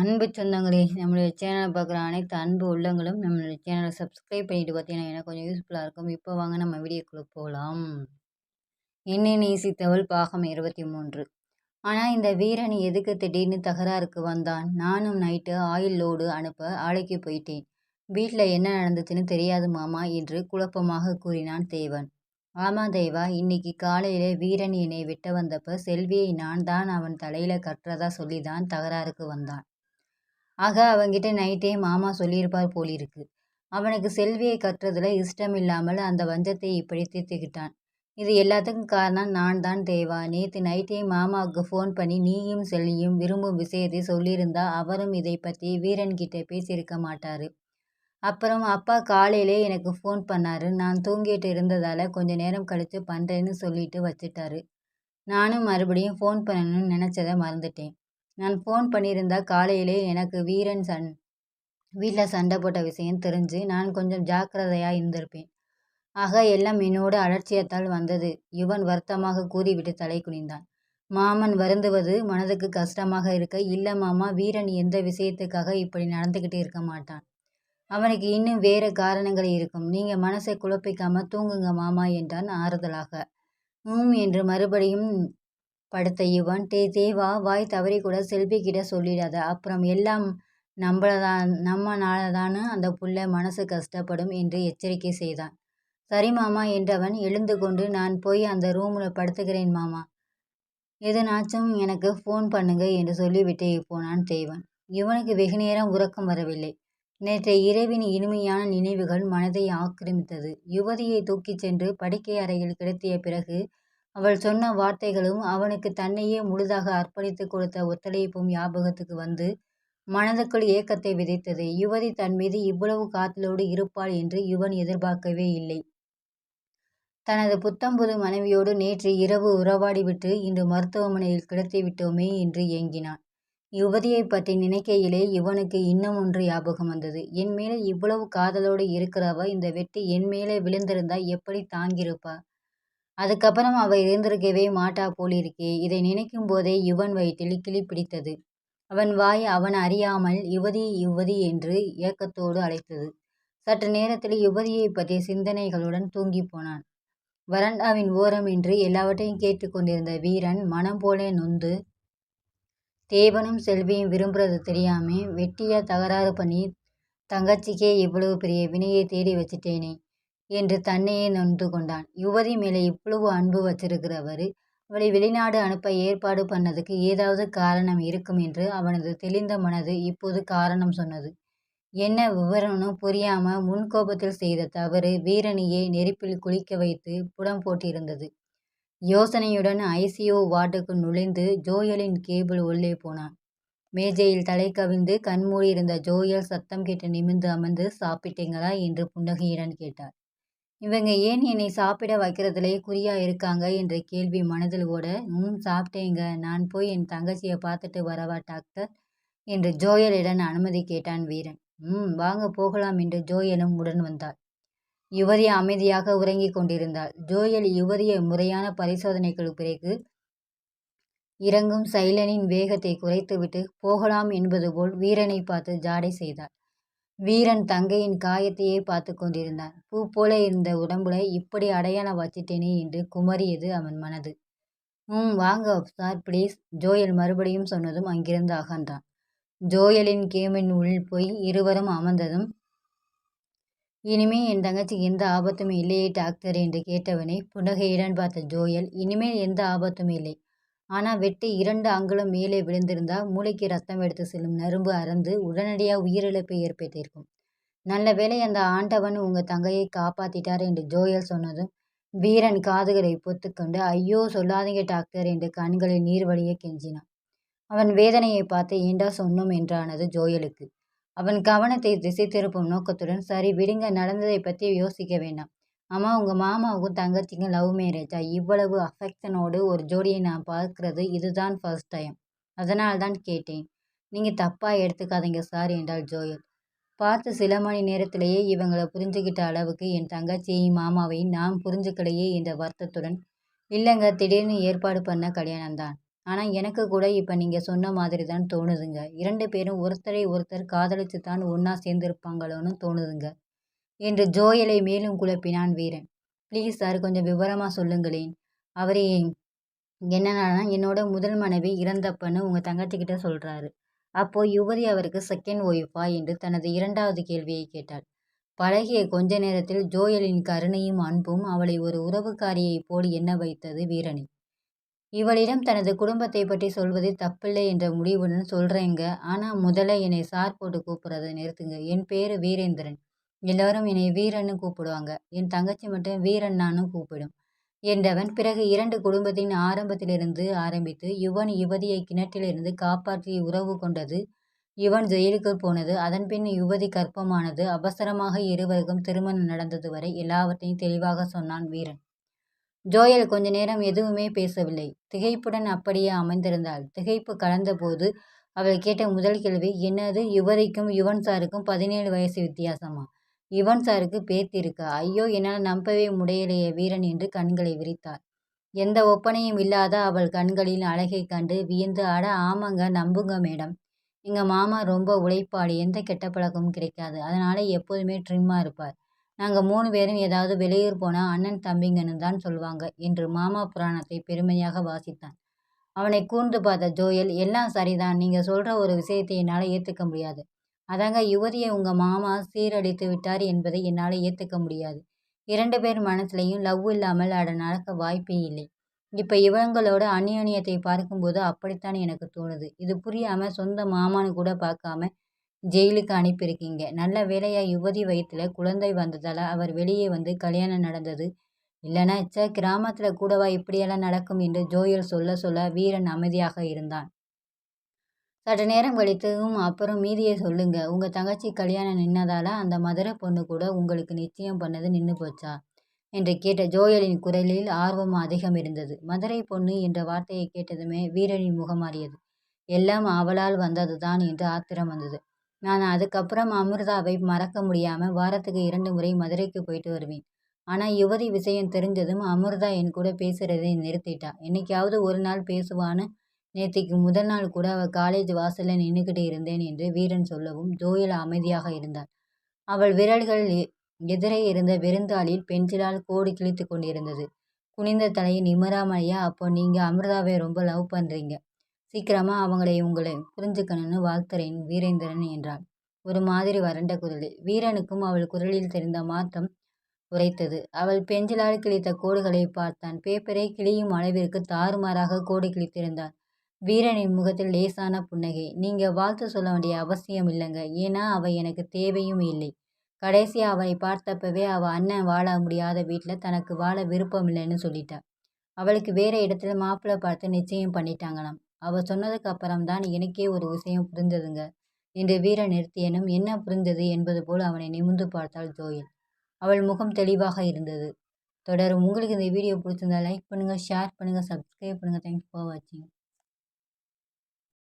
அன்பு சொந்தங்களே, நம்மளுடைய சேனலை பார்க்குற அனைத்து அன்பு உள்ளங்களும் நம்மளுடைய சேனலை சப்ஸ்கிரைப் பண்ணிட்டு பார்த்தீங்கன்னா எனக்கு கொஞ்சம் யூஸ்ஃபுல்லாக இருக்கும். இப்போ வாங்க நம்ம வீடியோக்குள்ளே போகலாம். என்னை நேசித்தவள் பாகம் 23. ஆனால் இந்த வீரன் எதுக்கு திடீர்னு தகராறுக்கு வந்தான்? நானும் நைட்டு ஆயில் லோடு அனுப்ப ஆலைக்கு போயிட்டேன். வீட்டில் என்ன நடந்துச்சுன்னு தெரியாது மாமா என்று குழப்பமாக கூறினான் தேவன். ஆமா தேவா, இன்னைக்கு காலையில வீரன் என்னை வெட்ட வந்தப்ப செல்வியை நான் தான் அவன் தலையில கட்டுறதா சொல்லிதான் தகராறுக்கு வந்தான். ஆக அவன்கிட்ட நைட்டே மாமா சொல்லியிருப்பார் போலிருக்கு. அவனுக்கு செல்வியை கட்டுறதுல இஷ்டமில்லாமல் அந்த வஞ்சத்தை இப்படி தீர்த்துக்கிட்டான். இது எல்லாத்துக்கும் காரணம் நான் தான் தேவா. நேற்று நைட்டே மாமாவுக்கு ஃபோன் பண்ணி நீயும் செல்வியும் விரும்பும் விஷயத்தை சொல்லியிருந்தா அவரும் இதை பற்றி வீரன்கிட்ட பேசியிருக்க மாட்டாரு. அப்புறம் அப்பா காலையிலே எனக்கு ஃபோன் பண்ணாரு. நான் தூங்கிட்டு இருந்ததால கொஞ்ச நேரம் கழிச்சு பண்ணுறேன்னு சொல்லிட்டு வச்சுட்டாரு. நானும் மறுபடியும் ஃபோன் பண்ணணும்னு நினச்சதை மறந்துட்டேன். நான் ஃபோன் பண்ணியிருந்தா காலையிலே எனக்கு வீரன் வீட்டில் சண்டை போட்ட விஷயம் தெரிஞ்சு நான் கொஞ்சம் ஜாக்கிரதையாக இருந்திருப்பேன். ஆக எல்லாம் என்னோட அலட்சியத்தால் வந்தது. இவன் வருத்தமாக கூறிவிட்டு தலை குனிந்தான். மாமன் வருந்துவது மனதுக்கு கஷ்டமாக இருக்க, இல்லை மாமா, வீரன் எந்த விஷயத்துக்காக இப்படி நடந்துக்கிட்டு இருக்க மாட்டான். அவனுக்கு இன்னும் வேறு காரணங்கள் இருக்கும். நீங்கள் மனசை குழப்பிக்காம தூங்குங்க மாமா என்றான் ஆறுதலாக. என்று மறுபடியும் படுத்த இவன், தேவா, வாய் தவறி கூட செல்வி கிட்ட சொல்லிடாத. அப்புறம் எல்லாம் நம்மனாலதானு அந்த புள்ள மனசு கஷ்டப்படும் என்று எச்சரிக்கை செய்தான். சரி மாமா என்றவன் எழுந்து கொண்டு, நான் போய் அந்த ரூமில் படுத்துக்கிறேன் மாமா, எதுனாச்சும் எனக்கு ஃபோன் பண்ணுங்க என்று சொல்லிவிட்டு போனான் தேவன். இவனுக்கு வெகு நேரம் உறக்கம் வரவில்லை. நேற்றைய இரவின் இனிமையான நினைவுகள் மனதை ஆக்கிரமித்தது. யுவதியை தூக்கிச் சென்று படுக்கை அறையில் கிடத்திய பிறகு அவள் சொன்ன வார்த்தைகளும் அவனுக்கு தன்னையே முழுதாக அர்ப்பணித்து கொடுத்த ஒத்துழைப்பும் ஞாபகத்துக்கு வந்து மனதுக்குள் ஏக்கத்தை விதைத்தது. யுவதி தன் மீது இவ்வளவு காத்தலோடு இருப்பாள் என்று இவன் எதிர்பார்க்கவே இல்லை. தனது புத்தம்புது மனைவியோடு நேற்று இரவு உறவாடிவிட்டு இன்று மருத்துவமனையில் கிடத்தி விட்டோமே என்று ஏங்கினான். யுவதியை பற்றி நினைக்கையிலே இவனுக்கு இன்னும் ஒன்று ஞாபகம் வந்தது. என் மேலே இவ்வளவு காதலோடு இருக்கிறவ இந்த வெட்டி என் மேலே விழுந்திருந்தா எப்படி தாங்கியிருப்பா? அதுக்கப்புறம் அவள் இருந்திருக்கவே மாட்டா போலிருக்கே. இதை நினைக்கும் போதே இவன் வயிற்றில் கிளி பிடித்தது. அவன் வாய் அவன் அறியாமல் யுவதி யுவதி என்று ஏக்கத்தோடு அழைத்தது. சற்று நேரத்தில் யுவதியை பற்றிய சிந்தனைகளுடன் தூங்கி போனான். வறண்டாவின் ஓரம் என்று எல்லாவற்றையும் கேட்டு கொண்டிருந்த வீரன் மனம் போல நொந்து, தேவனும் செல்வியும் விரும்புறது தெரியாம வெட்டியா தகராறு பண்ணி தங்கச்சிக்கே இவ்வளவு பெரிய வினையை தேடி வச்சிட்டேனே என்று தன்னையே நொந்து கொண்டான். யுவதி மேலே இவ்வளவு அன்பு வச்சிருக்கிறவர் அவளை வெளிநாடு அனுப்ப ஏற்பாடு பண்ணதுக்கு ஏதாவது காரணம் இருக்கும் என்று அவனது தெளிந்த மனது இப்போது காரணம் சொன்னது. என்ன விவரம்னு புரியாம முன்கோபத்தில் செய்த தவறு வீரனையே நெருப்பில் குளிக்க வைத்து புடம் போட்டிருந்தது. யோசனையுடன் ஐசியூ வார்டுக்கு நுழைந்து ஜோயலின் கேபிள் உள்ளே போனான். மேஜையில் தலை கவிழ்ந்து கண்மூடியிருந்த ஜோயல் சத்தம் கேட்டு நிமிர்ந்து அமர்ந்து, சாப்பிட்டீங்களா என்று புன்னகையுடன் கேட்டார். இவங்க ஏன் என்னை சாப்பிட வைக்கிறதுலே குறியா இருக்காங்க என்ற கேள்வி மனதில் ஓட, சாப்பிட்டேங்க. நான் போய் என் தங்கச்சியை பார்த்துட்டு வரவா டாக்டர் என்று ஜோயலிடம் அனுமதி கேட்டான் வீரன். வாங்க போகலாம் என்று ஜோயலும் உடன் வந்தாள். யுவதி அமைதியாக உறங்கிக் கொண்டிருந்தாள். ஜோயல் யுவதியை முறையான பரிசோதனைக்கு பிறகு இறங்கும் சைலனின் வேகத்தை குறைத்துவிட்டு போகலாம் என்பது போல் வீரனை பார்த்து ஜாடை செய்தாள். வீரன் தங்கையின் காயத்தையே பார்த்து கொண்டிருந்தான். பூ போல இருந்த உடம்புல இப்படி அடையாளம் வச்சிட்டேனே என்று குமரியது அவன் மனது. வாங்க சார் ப்ளீஸ், ஜோயல் மறுபடியும் சொன்னதும் அங்கிருந்து அகன்றான். ஜோயலின் கேமின் உள் போய் இருவரும் அமர்ந்ததும், இனிமே என் தங்கச்சிக்கு எந்த ஆபத்தும் இல்லையே டாக்டர் என்று கேட்டவனை புன்னகையுடன் பார்த்த ஜோயல், இனிமேல் எந்த ஆபத்தும் இல்லை. ஆனால் வெட்டி 2 அங்குலம் மேலே விழுந்திருந்தா மூளைக்கு ரத்தம் எடுத்து செல்லும் நரம்பு அறந்து உடனடியாக உயிரிழப்பு ஏற்பட்டிருக்கும். நல்ல வேளை அந்த ஆண்டவன் உங்கள் தங்கையை காப்பாற்றிட்டார் என்று ஜோயல் சொன்னதும் வீரன் காதுகளை பொத்துக்கொண்டு, ஐயோ சொல்லாதீங்க டாக்டர் என்று கண்களில் நீர் வழிய கெஞ்சினான். அவன் வேதனையை பார்த்து ஏண்டா சொன்னோம் என்றானது ஜோயலுக்கு. அவன் கவனத்தை திசை திருப்பும் நோக்கத்துடன், சரி விடுங்க, நடந்ததை பற்றி யோசிக்க வேண்டாம். அம்மா, உங்கள் மாமாவுக்கும் தங்கச்சிக்கும் லவ் மேரேஜா? இவ்வளவு அஃபெக்ஷனோடு ஒரு ஜோடியை நான் பார்க்கறது இதுதான் ஃபர்ஸ்ட் டைம். அதனால் தான் கேட்டேன். நீங்கள் தப்பாக எடுத்துக்காதீங்க சார் என்றாள் ஜோயல். பார்த்து சில மணி நேரத்திலேயே இவங்களை புரிஞ்சுக்கிட்ட அளவுக்கு என் தங்கச்சியையும் மாமாவையும் நான் புரிஞ்சுக்கலையே என்ற வருத்தத்துடன், இல்லைங்க, திடீர்னு ஏற்பாடு பண்ண கல்யாணம்தான். ஆனா எனக்கு கூட இப்ப நீங்க சொன்ன மாதிரி தான் தோணுதுங்க. 2 பேரும் ஒருத்தரை ஒருத்தர் காதலிச்சு தான் ஒண்ணா சேர்ந்திருப்பாங்களோன்னு தோணுதுங்க. என்று ஜோயலை மேலும் குழப்பினான் வீரன். ப்ளீஸ் சார் கொஞ்சம் விவரமா சொல்லுங்களேன். அவரு என்னன்னா என்னோட முதல் மனைவி இறந்தப்பன்னு உங்க தங்கச்சிகிட்ட சொல்றாரு. அப்போ யுவதி அவருக்கு செகண்ட் ஒய்ஃபா என்று தனது 2வது கேள்வியை கேட்டாள். பழகிய கொஞ்ச நேரத்தில் ஜோயலின் கருணையும் அன்பும் அவளை ஒரு உறவுக்காரியைப் போல் எண்ண வைத்தது வீரனை. இவளிடம் தனது குடும்பத்தை பற்றி சொல்வது தப்பில்லை என்ற முடிவுடன் சொல்றேங்க. ஆனா முதல்ல என்னை சார் போட்டு கூப்பிடுறத நிறுத்துங்க. என் பேரு வீரேந்திரன். எல்லாரும் என்னை வீரன்னு கூப்பிடுவாங்க. என் தங்கச்சி மட்டும் வீரண்ணான்னு கூப்பிடும் என்றவன் பிறகு 2 குடும்பத்தின் ஆரம்பத்திலிருந்து ஆரம்பித்து யுவன் யுவதியை கிணற்றிலிருந்து காப்பாற்றி உறவு கொண்டது, யுவன் ஜெயிலுக்கு போனது, அதன்பின் யுவதி கர்ப்பமானது, அவசரமாக இருவருக்கும் திருமணம் நடந்தது வரை எல்லாவற்றையும் தெளிவாக சொன்னான் வீரன். ஜோயல் கொஞ்ச நேரம் எதுவுமே பேசவில்லை. திகைப்புடன் அப்படியே அமைந்திருந்தாள். திகைப்பு கலந்தபோது அவள் கேட்ட முதல் கேள்வி, என்னது யுவதிக்கும் யுவன் சாருக்கும் 17 வயசு வித்தியாசமா? யுவன் சாருக்கு பேத்தி இருக்கா? ஐயோ என்னால் நம்பவே முடியலையே வீரன் என்று கண்களை விரித்தாள். எந்த ஒப்பனையும் இல்லாத அவள் கண்களின் அழகைக் கண்டு வியந்து அட ஆமாங்க நம்புங்க மேடம். எங்க மாமா ரொம்ப உழைப்பாளி. எந்த கெட்ட பழக்கமும் கிடைக்காது. அதனால எப்போதுமே ட்ரிம்மா இருப்பார். நாங்க 3 பேரும் ஏதாவது வெளியூர் போனா அண்ணன் தம்பிங்கன்னு தான் சொல்வாங்க என்று மாமா புராணத்தை பெருமையாக வாசித்தான். அவனை கூர்ந்து பார்த்த ஜோயல், எல்லாம் சரிதான். நீங்க சொல்ற ஒரு விஷயத்தை என்னால ஏத்துக்க முடியாது. அதாங்க யுவதியை உங்க மாமா சீரழித்து விட்டார் என்பதை என்னால ஏத்துக்க முடியாது. 2 பேர் மனசுலயும் லவ் இல்லாமல் அட நடக்க வாய்ப்பே இல்லை. இப்ப இவங்களோட அந்யோன்யத்தை பார்க்கும்போது அப்படித்தான் எனக்கு தோணுது. இது புரியாம சொந்த மாமான்னு கூட பார்க்காம ஜெயிலுக்கு அனுப்பியிருக்கீங்க. நல்ல வேளையா யுவதி வயித்துல குழந்தை வந்ததால அவர் வெளியே வந்து கல்யாணம் நடந்தது. இல்லைன்னா ச்சே கிராமத்துல கூடவா இப்படியெல்லாம் நடக்கும் என்று ஜோயல் சொல்ல சொல்ல வீரன் அமைதியாக இருந்தான். சற்று நேரம் கழித்தும் அப்புறம் மீதியை சொல்லுங்க. உங்க தங்கச்சி கல்யாணம் நின்னதால அந்த மதுரை பொண்ணு கூட உங்களுக்கு நிச்சயம் பண்ணது நின்னு போச்சா? என்று கேட்ட ஜோயலின் குரலில் ஆர்வம் அதிகம் இருந்தது. மதுரை பொண்ணு என்ற வார்த்தையை கேட்டதுமே வீரனின் முகம் மாறியது. எல்லாம் அவளால் வந்ததுதான் என்று ஆத்திரம் வந்தது. நான் அதுக்கப்புறம் அமிர்தாவை மறக்க முடியாம வாரத்துக்கு 2 முறை மதுரைக்கு போயிட்டு வருவேன். ஆனா யுவதி விஷயம் தெரிஞ்சதும் அமிர்தா என் கூட பேசுறதை நிறுத்திட்டா. என்னைக்காவது ஒரு நாள் பேசுவான்னு நேத்திக்கு முதல் நாள் கூட அவ காலேஜ் வாசல்ல நின்னுக்கிட்டு இருந்தேன் என்று வீரன் சொல்லவும் ஜோயல் அமைதியாக இருந்தாள். அவள் விரல்கள் எதிரே இருந்த வெறுந்தாளில் பென்சிலால் கோடு கிழித்து கொண்டிருந்தது. குனிந்த தலையை நிமிராமலையா, அப்போ நீங்க அமிர்தாவை ரொம்ப லவ் பண்றீங்க. சீக்கிரமா உங்களை புரிஞ்சுக்கணும்னு வாழ்த்துறேன் வீரேந்திரன் என்றாள். ஒரு மாதிரி வறண்ட குரலில். வீரனுக்கும் அவள் குரலில் தெரிந்த மாற்றம் உரைத்தது. அவள் பென்சிலால் கிழித்த கோடுகளை பார்த்தான். பேப்பரை கிழியும் அளவிற்கு தாறுமாறாக கோடு கிழித்திருந்தாள். வீரனின் முகத்தில் லேசான புன்னகை. நீங்க வாழ்த்து சொல்ல வேண்டிய அவசியம் இல்லைங்க. ஏன்னா அவ எனக்கு தேவையும் இல்லை. கடைசியா அவளை பார்த்தப்பவே அவ அண்ணன் வாழ முடியாத வீட்டுல தனக்கு வாழ விருப்பம் இல்லைன்னு சொல்லிட்டா. அவளுக்கு வேற இடத்துல மாப்பிள்ளை பார்த்து நிச்சயம் பண்ணிட்டாங்களாம். அவ சொன்னதுக்கு அப்புறம்தான் எனக்கே ஒரு விஷயம் புரிந்ததுங்க என்று வீரன் நிறுத்தியனும் என்ன புரிந்தது என்பது போல் அவனை நிமிர்ந்து பார்த்தாள் ஜோயல். அவள் முகம் தெளிவாக இருந்தது. தொடரும். உங்களுக்கு இந்த வீடியோ பிடிச்சிருந்தா லைக் பண்ணுங்க, ஷேர் பண்ணுங்க, சப்ஸ்கிரைப் பண்ணுங்க. தேங்க்ஸ் ஃபார் வாட்சிங்.